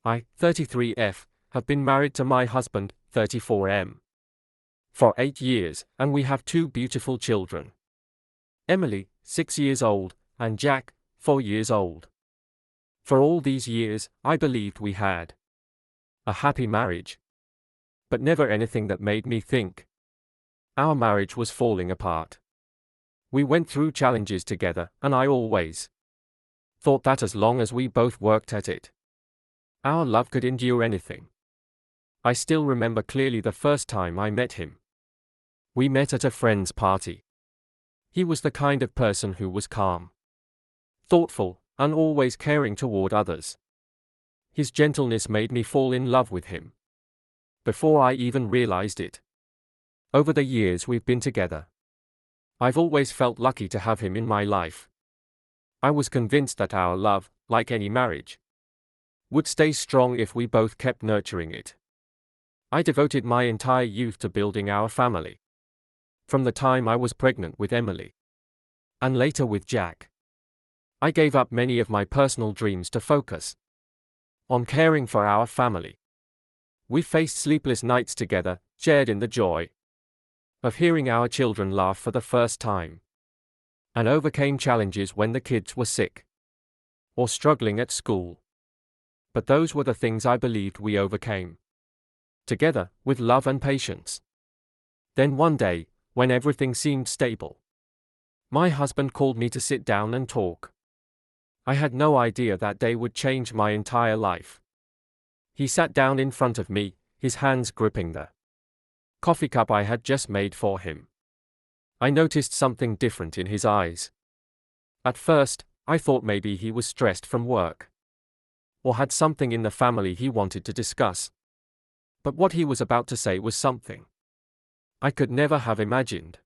I, 33F, have been married to my husband, 34M, for 8 years, and we have 2 beautiful children. Emily, 6 years old, and Jack, 4 years old. For all these years, I believed we had a happy marriage. But never anything that made me think our marriage was falling apart. We went through challenges together, and I always thought that as long as we both worked at it, our love could endure anything. I still remember clearly the first time I met him. We met at a friend's party. He was the kind of person who was calm, thoughtful, and always caring toward others. His gentleness made me fall in love with him before I even realized it. Over the years we've been together, I've always felt lucky to have him in my life. I was convinced that our love, like any marriage, would stay strong if we both kept nurturing it. I devoted my entire youth to building our family. From the time I was pregnant with Emily, and later with Jack, I gave up many of my personal dreams to focus on caring for our family. We faced sleepless nights together, shared in the joy of hearing our children laugh for the first time, and overcame challenges when the kids were sick or struggling at school. But those were the things I believed we overcame together, with love and patience. Then one day, when everything seemed stable, my husband called me to sit down and talk. I had no idea that day would change my entire life. He sat down in front of me, his hands gripping the coffee cup I had just made for him. I noticed something different in his eyes. At first, I thought maybe he was stressed from work, or had something in the family he wanted to discuss. But what he was about to say was something I could never have imagined.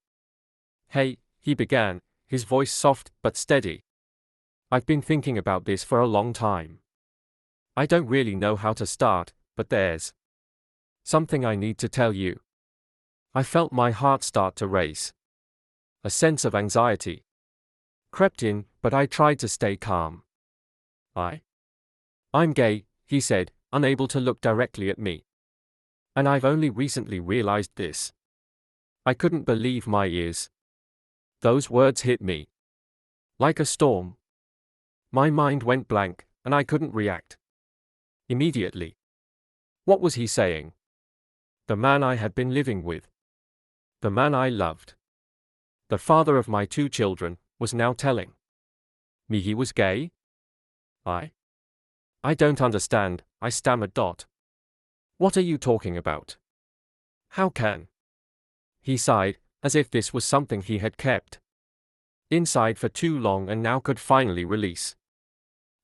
"Hey," he began, his voice soft but steady. "I've been thinking about this for a long time. I don't really know how to start, but there's something I need to tell you." I felt my heart start to race. A sense of anxiety crept in, but I tried to stay calm. I'm gay," he said, unable to look directly at me. "And I've only recently realized this." I couldn't believe my ears. Those words hit me like a storm. My mind went blank, and I couldn't react immediately. What was he saying? The man I had been living with, the man I loved, the father of my 2 children, was now telling me he was gay? I don't understand, I stammered. "What are you talking about? How can?" He sighed, as if this was something he had kept inside for too long and now could finally release.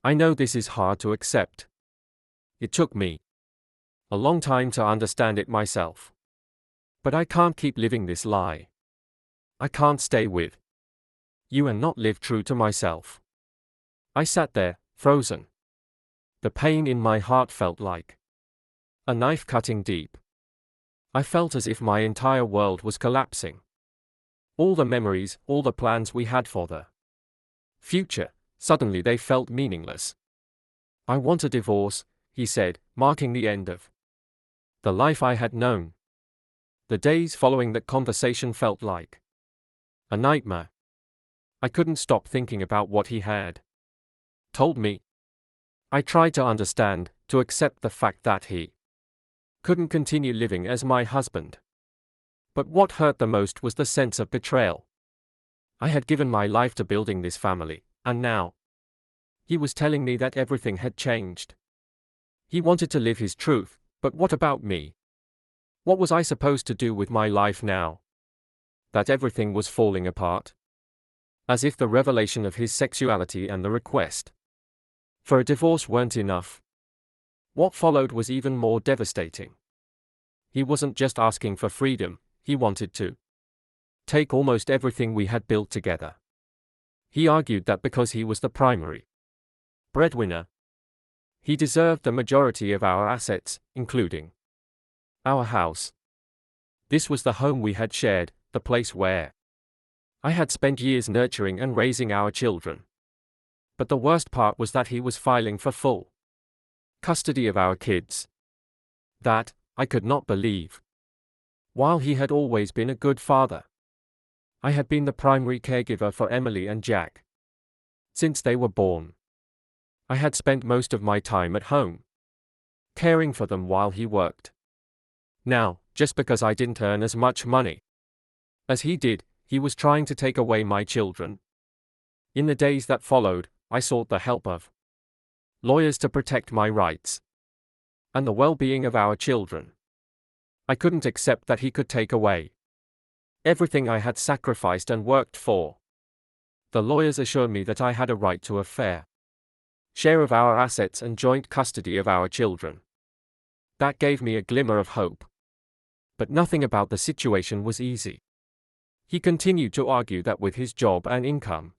"I know this is hard to accept. It took me a long time to understand it myself. But I can't keep living this lie. I can't stay with you and not live true to myself." I sat there, frozen. The pain in my heart felt like a knife cutting deep. I felt as if my entire world was collapsing. All the memories, all the plans we had for the future, suddenly they felt meaningless. "I want a divorce," he said, marking the end of the life I had known. The days following that conversation felt like a nightmare. I couldn't stop thinking about what he had told me. I tried to understand, to accept the fact that he couldn't continue living as my husband. But what hurt the most was the sense of betrayal. I had given my life to building this family, and now he was telling me that everything had changed. He wanted to live his truth, but what about me? What was I supposed to do with my life now that everything was falling apart? As if the revelation of his sexuality and the request for a divorce weren't enough. What followed was even more devastating. He wasn't just asking for freedom, he wanted to take almost everything we had built together. He argued that because he was the primary breadwinner, he deserved the majority of our assets, including our house. This was the home we had shared, the place where I had spent years nurturing and raising our children. But the worst part was that he was filing for full custody of our kids. That, I could not believe. While he had always been a good father, I had been the primary caregiver for Emily and Jack. Since they were born, I had spent most of my time at home, caring for them while he worked. Now, just because I didn't earn as much money as he did, he was trying to take away my children. In the days that followed, I sought the help of lawyers to protect my rights and the well-being of our children. I couldn't accept that he could take away everything I had sacrificed and worked for. The lawyers assured me that I had a right to a fair share of our assets and joint custody of our children. That gave me a glimmer of hope. But nothing about the situation was easy. He continued to argue that with his job and income,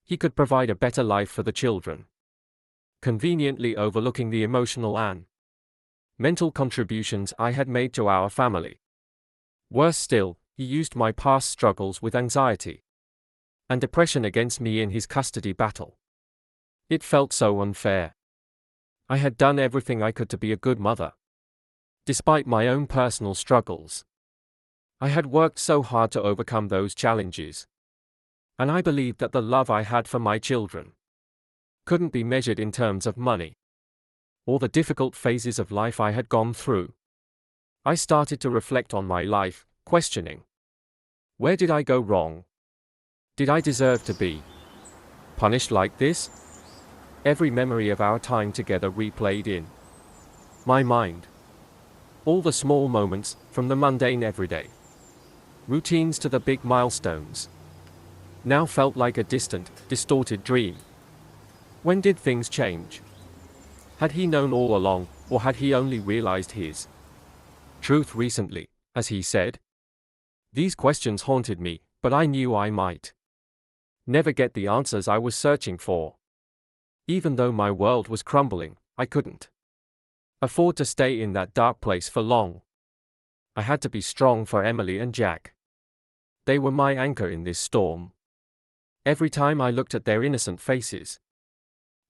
he could provide a better life for the children, conveniently overlooking the emotional and mental contributions I had made to our family. Worse still, he used my past struggles with anxiety and depression against me in his custody battle. It felt so unfair. I had done everything I could to be a good mother, despite my own personal struggles. I had worked so hard to overcome those challenges, and I believed that the love I had for my children couldn't be measured in terms of money or the difficult phases of life I had gone through. I started to reflect on my life, questioning, where did I go wrong? Did I deserve to be punished like this? Every memory of our time together replayed in my mind. All the small moments, from the mundane everyday routines to the big milestones, now felt like a distant, distorted dream. When did things change? Had he known all along, or had he only realized his truth recently, as he said? These questions haunted me, but I knew I might never get the answers I was searching for. Even though my world was crumbling, I couldn't afford to stay in that dark place for long. I had to be strong for Emily and Jack. They were my anchor in this storm. Every time I looked at their innocent faces,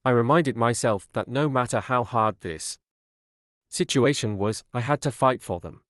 I reminded myself that no matter how hard this situation was, I had to fight for them.